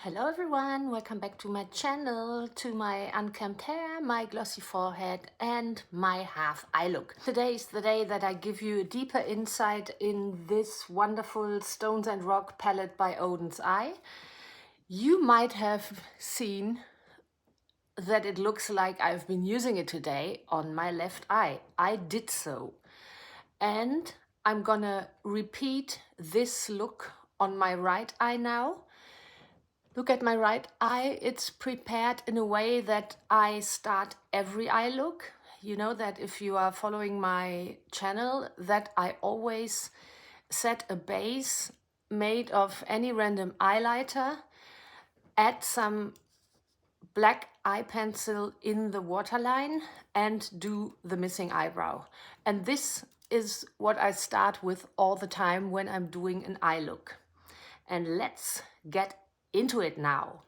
Hello everyone, welcome back to my channel, to my unkempt hair, my glossy forehead and my half eye look. Today is the day that I give you a deeper insight in this wonderful Stone&Rock palette by Oden's Eye. You might have seen that it looks like I've been using it today on my left eye. I did so. And I'm gonna repeat this look on my right eye now. Look at my right eye, it's prepared in a way that I start every eye look. You know that if you are following my channel, that I always set a base made of any random highlighter, add some black eye pencil in the waterline and do the missing eyebrow. And this is what I start with all the time when I'm doing an eye look. And let's get into it now.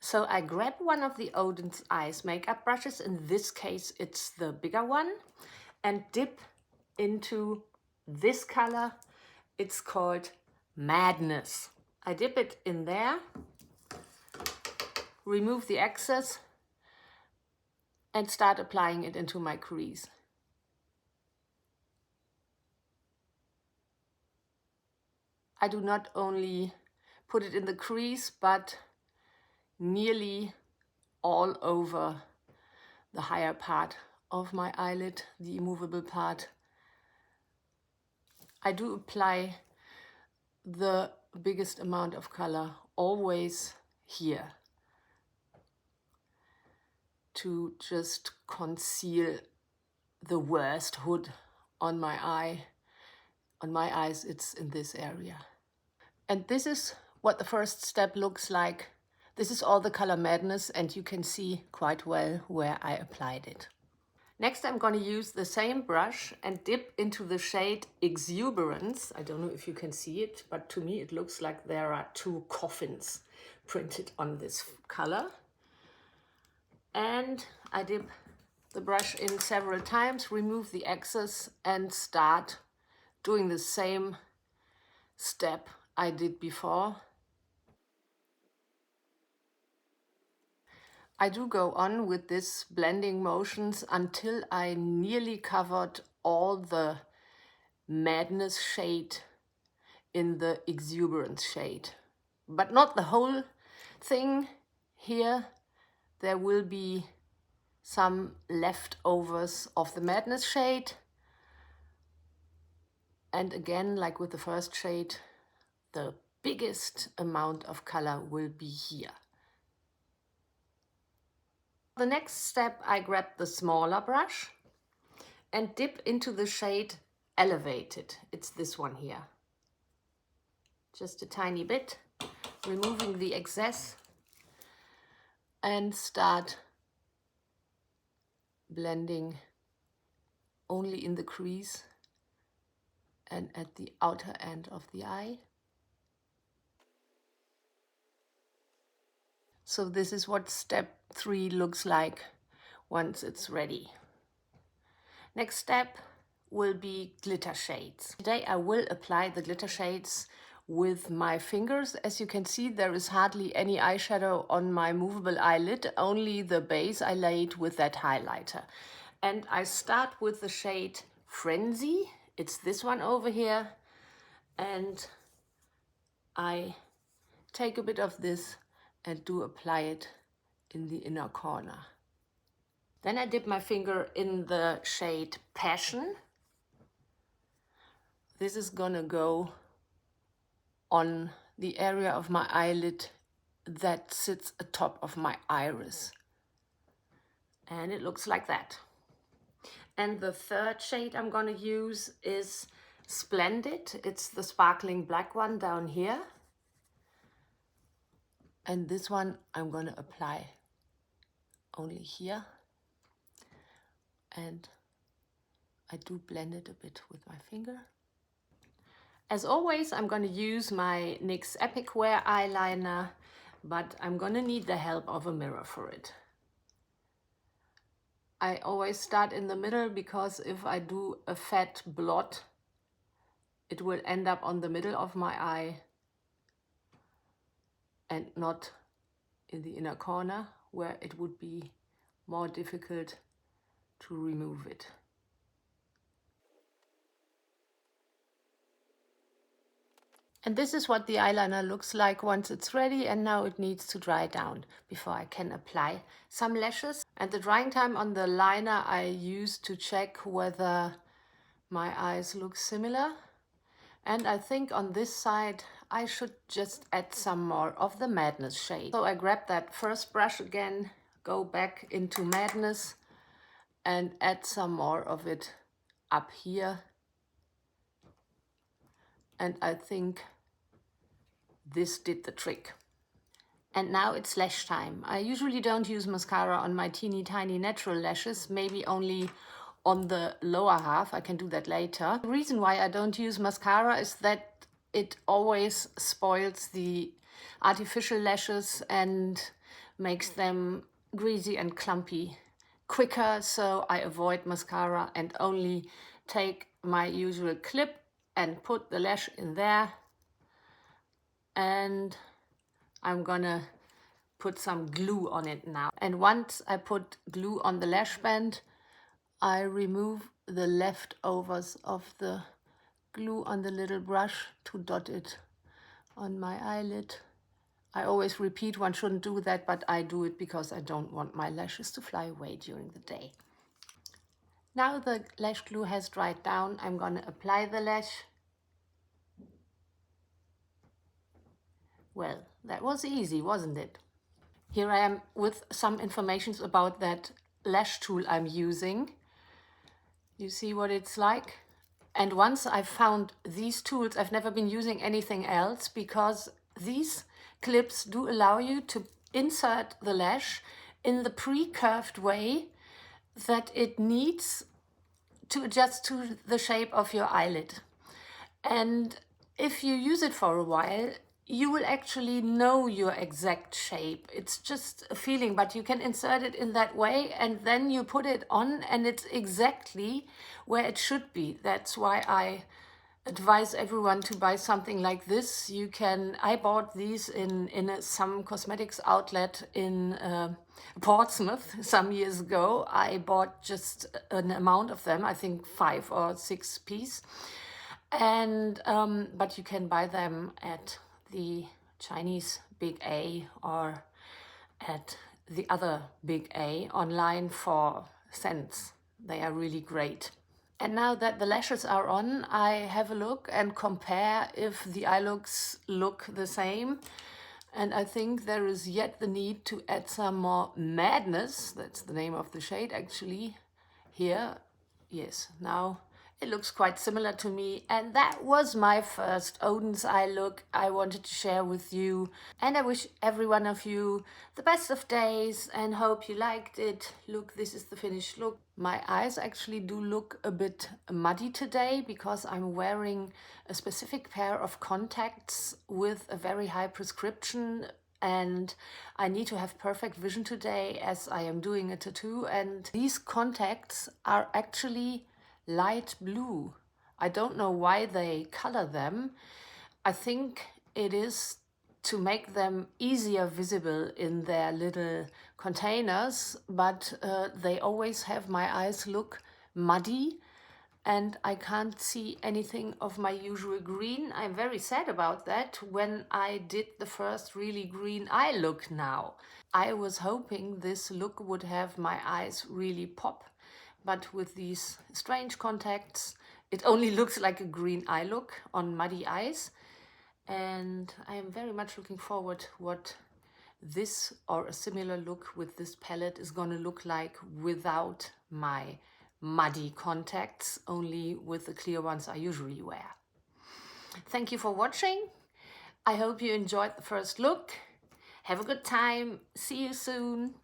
So I grab one of the Oden's Eyes makeup brushes, in this case it's the bigger one, and dip into this color. It's called Madness. I dip it in there, remove the excess and start applying it into my crease. I do not only put it in the crease, but nearly all over the higher part of my eyelid, the immovable part. I do apply the biggest amount of color always here to just conceal the worst hood on my eye. On my eyes, it's in this area. And this is what the first step looks like. This is all the color Madness, and you can see quite well where I applied it. Next, I'm going to use the same brush and dip into the shade Exuberance. I don't know if you can see it, but to me it looks like there are two coffins printed on this color. And I dip the brush in several times, remove the excess and start doing the same step I did before. I do go on with this blending motions until I nearly covered all the Madness shade in the Exuberance shade. But not the whole thing. Here there will be some leftovers of the Madness shade. And again, like with the first shade, the biggest amount of color will be here. The next step, I grab the smaller brush and dip into the shade Elevated. It's this one here. Just a tiny bit, removing the excess and start blending only in the crease and at the outer end of the eye. So this is what step 3 looks like once it's ready. Next step will be glitter shades. Today I will apply the glitter shades with my fingers. As you can see, there is hardly any eyeshadow on my movable eyelid, only the base I laid with that highlighter. And I start with the shade Frenzy. It's this one over here. And I take a bit of this and do apply it in the inner corner. Then I dip my finger in the shade Passion. This is gonna go on the area of my eyelid that sits atop of my iris. And it looks like that. And the third shade I'm gonna use is Splendid. It's the sparkling black one down here. And this one I'm gonna apply only here. And I do blend it a bit with my finger. As always, I'm going to use my NYX Epic Wear eyeliner, but I'm going to need the help of a mirror for it. I always start in the middle because if I do a fat blot, it will end up on the middle of my eye and not in the inner corner where it would be more difficult to remove it. And this is what the eyeliner looks like once it's ready, and now it needs to dry down before I can apply some lashes. And the drying time on the liner I use to check whether my eyes look similar. And I think on this side I should just add some more of the Madness shade. So I grab that first brush again, go back into Madness and add some more of it up here. And I think this did the trick. And now it's lash time. I usually don't use mascara on my teeny tiny natural lashes, maybe only on the lower half. I can do that later. The reason why I don't use mascara is that it always spoils the artificial lashes and makes them greasy and clumpy quicker, so I avoid mascara and only take my usual clip and put the lash in there. And I'm gonna put some glue on it now. And once I put glue on the lash band, I remove the leftovers of the glue on the little brush to dot it on my eyelid. I always repeat one shouldn't do that, but I do it because I don't want my lashes to fly away during the day. Now the lash glue has dried down, I'm gonna apply the lash. Well, that was easy, wasn't it? Here I am with some information about that lash tool I'm using. You see what it's like? And once I've found these tools, I've never been using anything else, because these clips do allow you to insert the lash in the pre-curved way that it needs to adjust to the shape of your eyelid. And if you use it for a while, you will actually know your exact shape. It's just a feeling, but you can insert it in that way and then you put it on and it's exactly where it should be. That's why I advise everyone to buy something like this. I bought these in some cosmetics outlet in Portsmouth some years ago. I bought just an amount of them, I think 5 or 6 pieces. And but you can buy them at the Chinese Big A or at the other Big A online for cents. They are really great. And now that the lashes are on, I have a look and compare if the eye looks look the same. And I think there is yet the need to add some more Madness. That's the name of the shade actually. Here, yes, now it looks quite similar to me, and that was my first Oden's eye look I wanted to share with you. And I wish every one of you the best of days and hope you liked it. Look, this is the finished look. My eyes actually do look a bit muddy today because I'm wearing a specific pair of contacts with a very high prescription, and I need to have perfect vision today as I am doing a tattoo, and these contacts are actually light blue. I don't know why they color them. I think it is to make them easier visible in their little containers, but they always have my eyes look muddy and I can't see anything of my usual green. I'm very sad about that when I did the first really green eye look now. I was hoping this look would have my eyes really pop, but with these strange contacts, it only looks like a green eye look on muddy eyes. And I am very much looking forward what this or a similar look with this palette is going to look like without my muddy contacts, only with the clear ones I usually wear. Thank you for watching. I hope you enjoyed the first look. Have a good time. See you soon.